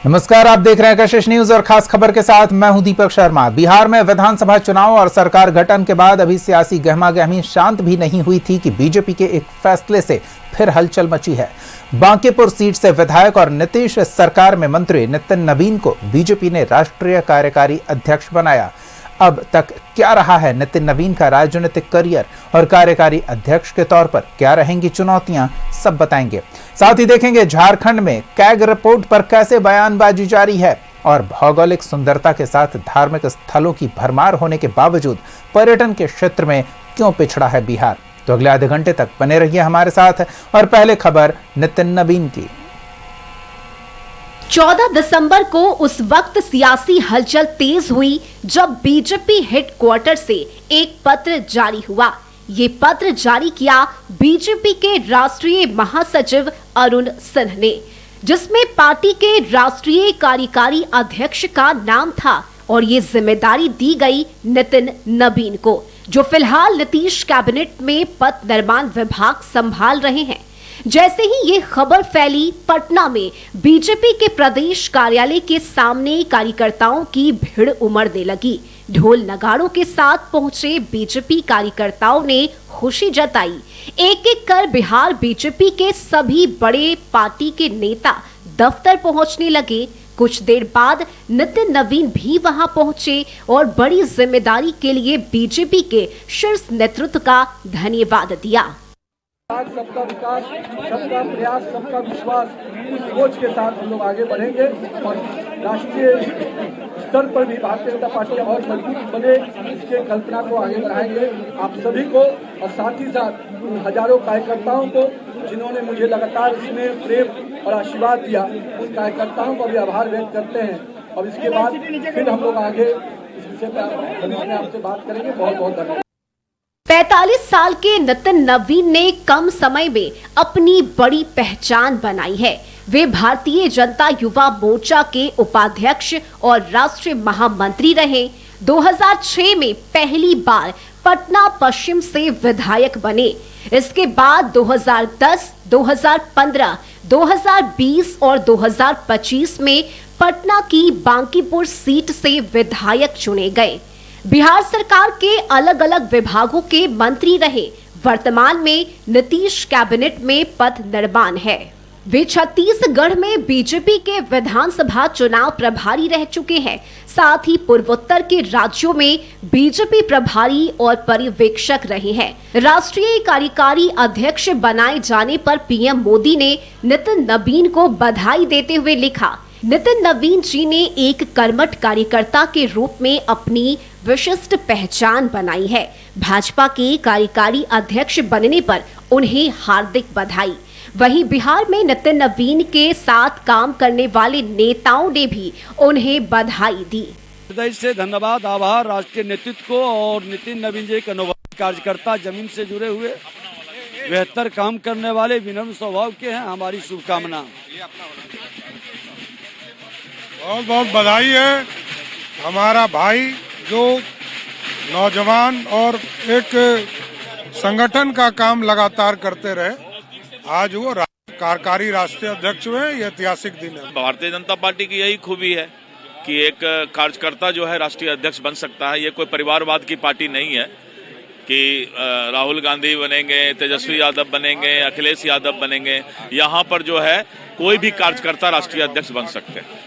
नमस्कार, आप देख रहे हैं कशिश न्यूज और खास खबर के साथ मैं हूं दीपक शर्मा। बिहार में विधानसभा चुनाव और सरकार गठन के बाद अभी सियासी गहमागहमी शांत भी नहीं हुई थी कि बीजेपी के एक फैसले से फिर हलचल मची है। बांकीपुर सीट से विधायक और नीतीश सरकार में मंत्री नितिन नवीन को बीजेपी ने राष्ट्रीय कार्यकारी अध्यक्ष बनाया। अब तक क्या रहा है नितिन नवीन का राजनीतिक करियर और कार्यकारी अध्यक्ष के तौर पर क्या रहेंगी चुनौतियां, सब बताएंगे। साथ ही देखेंगे झारखंड में कैग रिपोर्ट पर कैसे बयानबाजी जारी है और भौगोलिक सुंदरता के साथ धार्मिक स्थलों की भरमार होने के बावजूद पर्यटन के क्षेत्र में क्यों पिछड़ा है बिहार। तो अगले आधे घंटे तक बने रहिए हमारे साथ। और पहले खबर नितिन नवीन की। 14 दिसंबर को उस वक्त सियासी हलचल तेज हुई जब बीजेपी हेडक्वार्टर से एक पत्र जारी हुआ। ये पत्र जारी किया बीजेपी के राष्ट्रीय महासचिव अरुण सिंह ने, जिसमें पार्टी के राष्ट्रीय कार्यकारी अध्यक्ष का नाम था और ये जिम्मेदारी दी गई नितिन नवीन को, जो फिलहाल नीतीश कैबिनेट में पथ निर्माण विभाग संभाल रहे हैं। जैसे ही ये खबर फैली, पटना में बीजेपी के प्रदेश कार्यालय के सामने कार्यकर्ताओं की भीड़ उमड़ने लगी। ढोल नगाड़ों के साथ पहुंचे बीजेपी कार्यकर्ताओं ने खुशी जताई। एक एक कर बिहार बीजेपी के सभी बड़े पार्टी के नेता दफ्तर पहुंचने लगे। कुछ देर बाद नितिन नवीन भी वहां पहुंचे और बड़ी जिम्मेदारी के लिए बीजेपी के शीर्ष नेतृत्व का धन्यवाद दिया। सबका विकास, सबका प्रयास, सबका विश्वास, उस सोच के साथ हम लोग आगे बढ़ेंगे और राष्ट्रीय स्तर पर भी भारतीय जनता पार्टी और मजबूत बने, इसके कल्पना को आगे बढ़ाएंगे। आप सभी को और साथ ही साथ उन हजारों कार्यकर्ताओं को जिन्होंने मुझे लगातार इसमें प्रेम और आशीर्वाद दिया, उन कार्यकर्ताओं को भी आभार व्यक्त करते हैं। और इसके बाद फिर हम लोग आगे इस विषय पर आपसे बात करेंगे। बहुत बहुत धन्यवाद। 45 साल के नितिन नवीन ने कम समय में अपनी बड़ी पहचान बनाई है। वे भारतीय जनता युवा मोर्चा के उपाध्यक्ष और राष्ट्रीय महामंत्री रहे। 2006 में पहली बार पटना पश्चिम से विधायक बने। इसके बाद 2010, 2015, 2020 और 2025 में पटना की बांकीपुर सीट से विधायक चुने गए। बिहार सरकार के अलग अलग विभागों के मंत्री रहे। वर्तमान में नीतीश कैबिनेट में पथ निर्माण है। वे छत्तीसगढ़ में बीजेपी के विधानसभा चुनाव प्रभारी रह चुके हैं। साथ ही पूर्वोत्तर के राज्यों में बीजेपी प्रभारी और पर्यवेक्षक रहे हैं। राष्ट्रीय कार्यकारी अध्यक्ष बनाए जाने पर पीएम मोदी ने नितिन नवीन को बधाई देते हुए लिखा, नितिन नवीन जी ने एक कर्मठ कार्यकर्ता के रूप में अपनी विशिष्ट पहचान बनाई है। भाजपा के कार्यकारी अध्यक्ष बनने पर उन्हें हार्दिक बधाई। वहीं बिहार में नितिन नवीन के साथ काम करने वाले नेताओं ने भी उन्हें बधाई दी। हृदय से धन्यवाद, आभार राष्ट्रीय नेतृत्व को और नितिन नवीन जी एक अनुभवी कार्यकर्ता, जमीन से जुड़े हुए, बेहतर काम करने वाले, विनम्र स्वभाव के हैं। हमारी शुभकामना। बहुत बहुत बधाई है। हमारा भाई जो नौजवान और एक संगठन का काम लगातार करते रहे, आज वो कार्यकारी राष्ट्रीय अध्यक्ष हुए। ये ऐतिहासिक दिन है। भारतीय जनता पार्टी की यही खूबी है कि एक कार्यकर्ता जो है राष्ट्रीय अध्यक्ष बन सकता है। ये कोई परिवारवाद की पार्टी नहीं है कि राहुल गांधी बनेंगे, तेजस्वी यादव बनेंगे, अखिलेश यादव बनेंगे। यहाँ पर जो है कोई भी कार्यकर्ता राष्ट्रीय अध्यक्ष बन सकते हैं।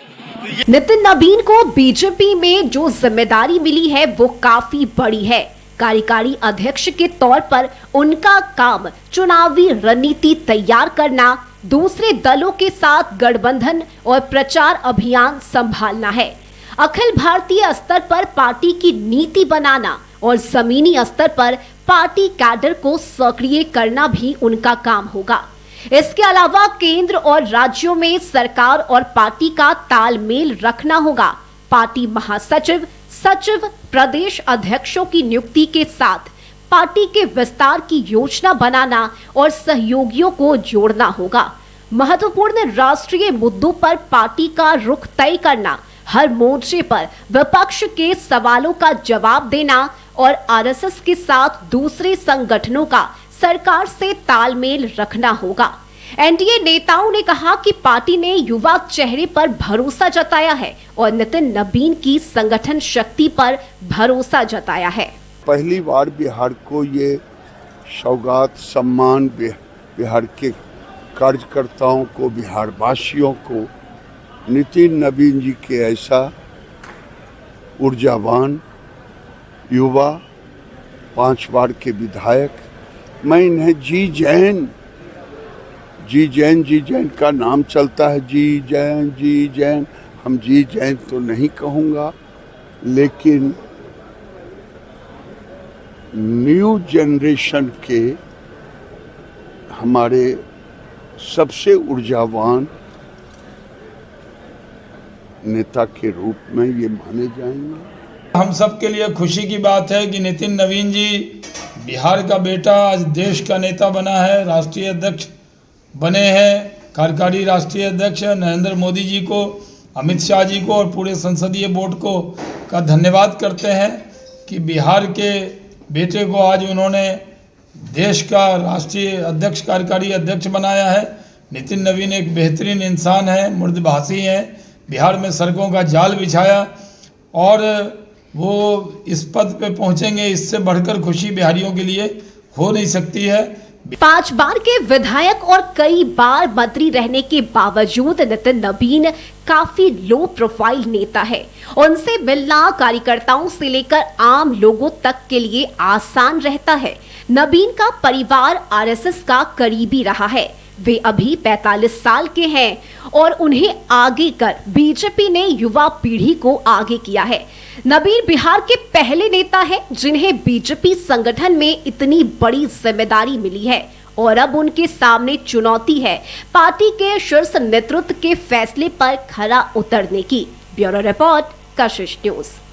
नितिन नवीन को बीजेपी में जो जिम्मेदारी मिली है वो काफी बड़ी है। कार्यकारी अध्यक्ष के तौर पर उनका काम चुनावी रणनीति तैयार करना, दूसरे दलों के साथ गठबंधन और प्रचार अभियान संभालना है। अखिल भारतीय स्तर पर पार्टी की नीति बनाना और जमीनी स्तर पर पार्टी कैडर को सक्रिय करना भी उनका काम होगा। इसके अलावा केंद्र और राज्यों में सरकार और पार्टी का तालमेल रखना होगा। पार्टी महासचिव, सचिव, प्रदेश अध्यक्षों की नियुक्ति के साथ पार्टी के विस्तार की योजना बनाना और सहयोगियों को जोड़ना होगा। महत्वपूर्ण राष्ट्रीय मुद्दों पर पार्टी का रुख तय करना, हर मोर्चे पर विपक्ष के सवालों का जवाब देना और आरएसएस के साथ दूसरे संगठनों का सरकार से तालमेल रखना होगा। एनडीए नेताओं ने कहा कि पार्टी ने युवा चेहरे पर भरोसा जताया है और नितिन नवीन की संगठन शक्ति पर भरोसा जताया है। पहली बार बिहार को ये सौगात सम्मान बिहार के कार्यकर्ताओं को, बिहार वासियों को नितिन नवीन जी के ऐसा ऊर्जावान युवा, 5 बार के विधायक, मैं इन्हें जी जैन का नाम चलता है, जी जैन, हम जी जैन तो नहीं कहूँगा, लेकिन न्यू जनरेशन के हमारे सबसे ऊर्जावान नेता के रूप में ये माने जाएंगे। हम सब के लिए खुशी की बात है कि नितिन नवीन जी बिहार का बेटा आज देश का नेता बना है, राष्ट्रीय अध्यक्ष बने हैं। कार्यकारी राष्ट्रीय अध्यक्ष नरेंद्र मोदी जी को, अमित शाह जी को और पूरे संसदीय बोर्ड को का धन्यवाद करते हैं कि बिहार के बेटे को आज उन्होंने देश का राष्ट्रीय अध्यक्ष, कार्यकारी अध्यक्ष बनाया है। नितिन नवीन एक बेहतरीन इंसान है, मृदुभाषी हैं, बिहार में सड़कों का जाल बिछाया और वो इस पद पे पहुंचेंगे, इससे बढ़कर खुशी बिहारियों के लिए हो नहीं सकती है। 5 बार के विधायक और कई बार मंत्री रहने के बावजूद नितिन नवीन काफी लो प्रोफाइल नेता है। उनसे मिलना कार्यकर्ताओं से लेकर आम लोगों तक के लिए आसान रहता है। नवीन का परिवार आरएसएस का करीबी रहा है। वे अभी 45 साल के हैं और उन्हें आगे कर बीजेपी ने युवा पीढ़ी को आगे किया है। नवीन बिहार के पहले नेता हैं जिन्हें बीजेपी संगठन में इतनी बड़ी जिम्मेदारी मिली है और अब उनके सामने चुनौती है पार्टी के शीर्ष नेतृत्व के फैसले पर खरा उतरने की। ब्यूरो रिपोर्ट, कशिश न्यूज।